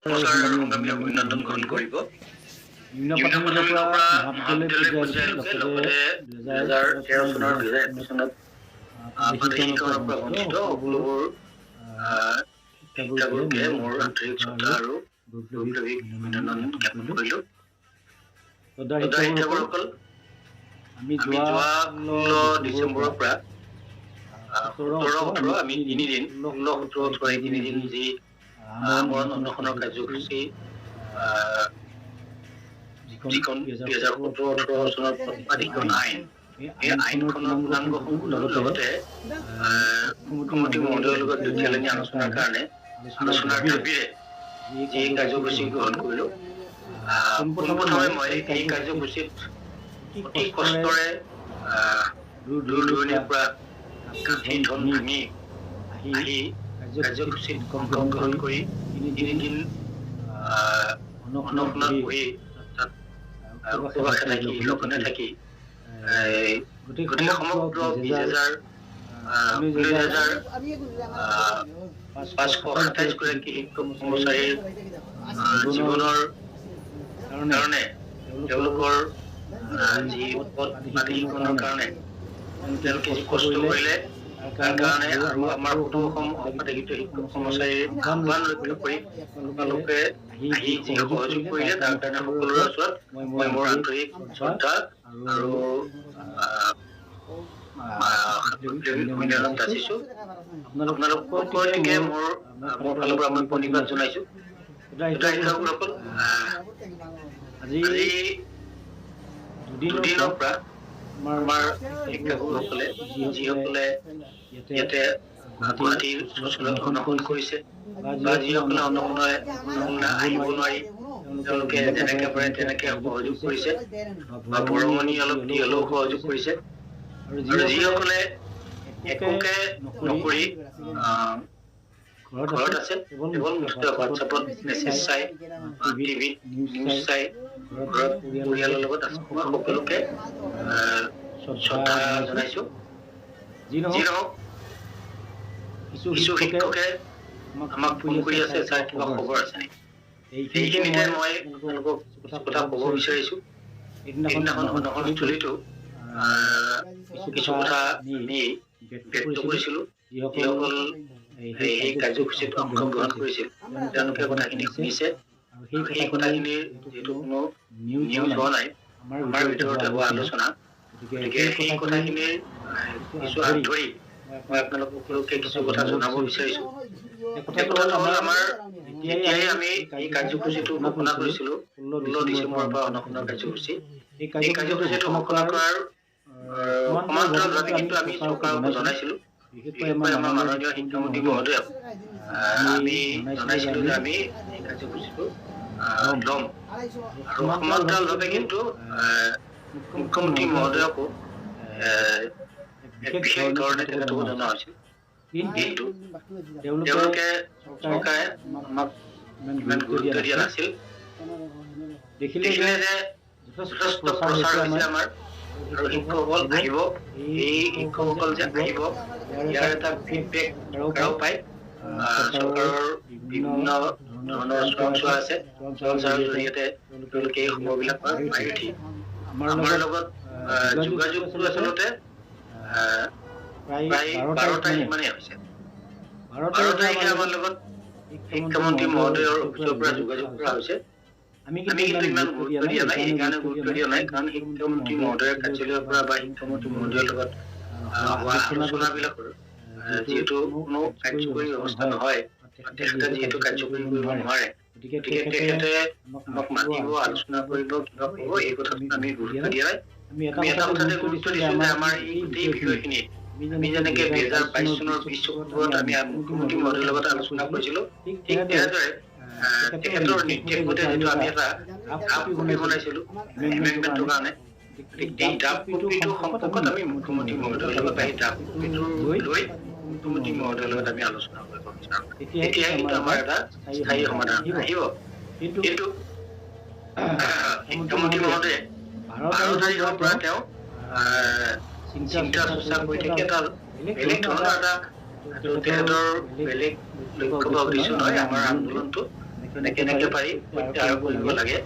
সংগ্ৰামী অভিনন্দন গ্ৰহণ কৰিব। নিম্ন প্ৰাথমিকৰ পৰা মহাবিদ্যালয় পৰ্যায়লৈকে লগতে 2013 চনৰ 2001 চনত প্ৰাদেশিকীকৰণৰ পৰা বঞ্চিত সকলোবোৰ শিক্ষাগুৰুকে মোৰ আন্তৰিক শ্ৰদ্ধা আৰু বৈপ্লৱিক অভিনন্দন জ্ঞাপন কৰিলোঁ। শ্ৰদ্ধাৰ শিক্ষাগুৰুসকল, আমি যোৱা 16 ডিচেম্বৰৰ পৰা 17-18 আমি 3 দিন 16-17-18 এই 3 দিন যি আমৰণ অনশনৰ কাৰ্যসূচী যিখন 2017-18 চনৰ প্ৰাদেশিকৰণ আইন, এই আইনখনৰ পূৰ্ণাংগসমূহ লগতে মুখ্যমন্ত্ৰী মহোদয়ৰ লগত দীঘলীয়া আলোচনাৰ কাৰণে আলোচনাৰ দাবীৰে যি কাৰ্যসূচী গ্ৰহণ কৰিলোঁ। পোনপ্ৰথমে মই এই কাৰ্যসূচীত অতি কষ্টৰে দূৰ দূৰণিৰ পৰা কাঠি ধন ভাঙি আহি কাৰ্যসূচীত অংশগ্ৰহণ কৰি 3 দিন অনশনত বহি তাত উপবাসে থাকি লঘোণে থাকি গোটেই সমগ্ৰ 19,527 গৰাকী শিক্ষক কৰ্মচাৰীৰ জীৱনৰ কাৰণে তেওঁলোকৰ যি প্ৰাদেশিকীকৰণৰ কাৰণে তেওঁলোকে যি কষ্ট কৰিলে তাৰ কাৰণে আৰু আমাৰ অসম প্ৰাদেশিক শিক্ষক কৰ্মচাৰীৰ আহ্বান ৰক্ষা কৰি তেওঁলোকে আহি যি সহযোগ কৰিলে তাৰ কাৰণে সকলোৰে ওচৰত মই মোৰ আন্তৰিক শ্ৰদ্ধা আৰু অভিনন্দন যাচিছোঁ। আপোনালোক সকলোকে মোৰ ফালৰ পৰা মই প্ৰণিপাত জনাইছোঁ। শিক্ষাগুৰুসকল, আজি দুদিনৰ পৰা আমাৰ শিক্ষাগুৰুসকলে যিসকলে ইয়াতে গুৱাহাটীৰ ওচৰত অনশন কৰিছে বা যিসকলে অনশনৰে আহিব নোৱাৰি তেওঁলোকে যেনেকে পাৰে তেনেকে সহযোগ কৰিছে বা বৰঙণি অলপ দি হ'লেও সহযোগ কৰিছে, আৰু যিসকলে একোকে নকৰি ঘৰত আছে, কেৱল হোৱাটছএপত মেছেজ চাই টিভিত নিউজ চাই ঘৰত পৰিয়ালৰ লগত আছে, মই সকলোকে শ্ৰদ্ধা জনাইছোঁ। যি নহওক, কিছু শিক্ষকে আমাক ফোন কৰি আছে, ছাৰ কিবা খবৰ আছে নেকি? এইখিনিতে মই আপোনালোকক কথা ক'ব বিচাৰিছোঁ। সেইদিনাখন অনশনস্থলীতো কিছু কথা আমি ব্যক্ত কৰিছিলোঁ। যিসকল এই কাৰ্যসূচীত অংশগ্ৰহণ কৰিছিল তেওঁলোকে কথাখিনি শুনিছে, আৰু সেই কথাখিনিৰ যিহেতু কোনো নিউজ হোৱা নাই, আমাৰ ভিতৰতে হোৱা আলোচনা, গতিকে সেই কথাখিনিৰ কিছু হাত ধৰি মই আপোনালোক সকলোকে কিছু কথা জনাব বিচাৰিছোঁ। এই কথাটো হ'ল, আমাৰ যেতিয়াই আমি এই কাৰ্যসূচীটো ঘোষণা কৰিছিলোঁ 16 ডিচেম্বৰৰ পৰা অনশনৰ কাৰ্যসূচী, এই কাৰ্যসূচীটো ঘোষণা কৰাৰ সমান্তৰালভাৱে কিন্তু আমি চৰকাৰক জনাইছিলোঁ, বিশেষকৈ আমাৰ মাননীয় শিক্ষামন্ত্ৰী মহোদয়ক আমি জনাইছিলোঁ যে আমি এই কাৰ্যসূচীটো ল'ম, আৰু সমান্তৰালভাৱে কিন্তু মুখ্যমন্ত্ৰী মহোদয়কো বিশেষ ধৰণে তেখেতকো জনোৱা হৈছিল। কিন্তু তেওঁলোকে চৰকাৰে আমাক ইমান গুৰুত্ব দিয়া নাছিল। দেখিলে যে যথেষ্ট প্ৰচাৰ হৈছে আমাৰ, আৰু শিক্ষকসকল আহিব, এই শিক্ষকসকল যে আহিব ইয়াৰ এটা ফিডবেক চৰকাৰেও পায়। চৰকাৰৰ বিভিন্ন ধৰণৰ চোৱা আছে, চোৱাৰ জৰিয়তে তেওঁলোকে এই খবৰবিলাক পাই উঠি আমাৰ লগত যোগাযোগটো আচলতে প্ৰায় 12 তাৰিখ মানেই হৈছে। 12 তাৰিখে আমাৰ লগত শিক্ষামন্ত্ৰী মহোদয়ৰ অফিচৰ পৰা যোগাযোগ কৰা হৈছে। আমি কিন্তু ইমান গুৰুত্ব দিয়া নাই, সেইকাৰণে গুৰুত্ব দিয়া নাই কাৰণ শিক্ষামন্ত্ৰী মহোদয়ৰ কাৰ্যালয়ৰ পৰা বা শিক্ষামন্ত্ৰী মহোদয়ৰ লগত হোৱা আলোচনাবিলাকৰ যিহেতু কোনো কাৰ্যকৰী ব্যৱস্থা নহয়, তেখেতে যিহেতু কাৰ্যকৰী কৰিব নোৱাৰে, গতিকে তেখেতে আমাক মাতিব, আলোচনা কৰিব, কিবা ক'ব, এই কথাটো আমি গুৰুত্ব দিয়া নাই। আমি এটা কথাতে গুৰুত্ব দিছোঁ যে আমাৰ এই গোটেই বিষয়খিনি আমি যেনেকে 2022 চনৰ 20 অক্টোবৰত আমি মুখ্যমন্ত্ৰী মহোদয়ৰ লগত আলোচনা কৰিছিলোঁ, ঠিক তেনেদৰে তেখেতৰ নিৰ্দেশ মতে যিটো আমি এটা ড্ৰাফ্ট কপি বনাইছিলোঁ এমেণ্ডমেণ্টৰ কাৰণে, এই ড্ৰাফ্ট কপিটো সম্পৰ্কত আমি মুখ্যমন্ত্ৰী মহোদয়ৰ লগত এই ড্ৰাফ্ট কপিটো লৈ মুখ্যমন্ত্ৰী মহোদয়ৰ লগত আমি আলোচনা কৰিব বিচাৰোঁ। তেতিয়াই কিন্তু আমাৰ এটা স্থায়ী সমাধান আহিব। কিন্তু শিক্ষামন্ত্ৰী মহোদয়ে 12 তাৰিখৰ পৰা তেওঁ চিন্তা চৰ্চা কৰি থাকি এটা বেলেগ ধৰণৰ এটা তেখেতৰ বেলেগ লক্ষ্য বা উদ্দেশ্য নহয় আমাৰ আন্দোলনটো মানে কেনেকে পাৰি প্ৰত্যাহাৰ কৰিব লাগে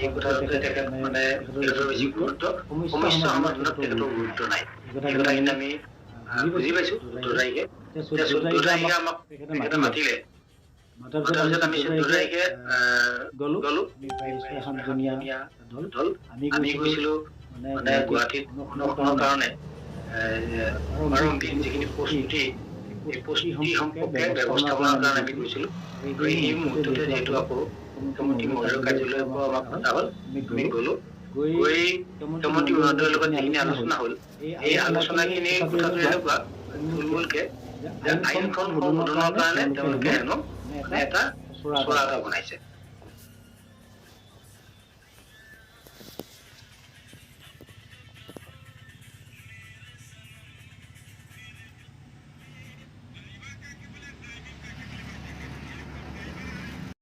এই কথাটোতে তেখেত মানে তেখেতৰ বেছি গুৰুত্ব সমস্যা সমাধানত তেখেতৰ গুৰুত্ব নাই এই কথাখিনি আমি বুজি পাইছো 14 তাৰিখে 14 তাৰিখে আমাক তেখেতে মাতিলে মাতাৰ পিছত আমি 14 তাৰিখে গলো সাতজনীয়া দল আমি গৈছিলো মানে গুৱাহাটীত অনুসৰণৰ কাৰণে প্ৰাৰম্ভিক যিখিনি প্ৰস্তুতি এই প্ৰস্তুতি সম্পৰ্কে ব্যৱস্থাপনাৰ কাৰণে আমি গৈছিলো এই মুহূৰ্ততে যিহেতু আকৌ মুখ্যমন্ত্ৰী মহোদয়ৰ কাৰ্যালয়ৰ পৰা আমাক মাতা হ'ল আমি গলো গৈ মুখ্যমন্ত্ৰী মহোদয়ৰ লগত যিখিনি আলোচনা হ'ল এই আলোচনাখিনিৰ কথাটো এনেকুৱা থুলমূলকে যে আইনখন সংশোধনৰ কাৰণে তেওঁলোকে হেনো এটা চোৰা এটা বনাইছে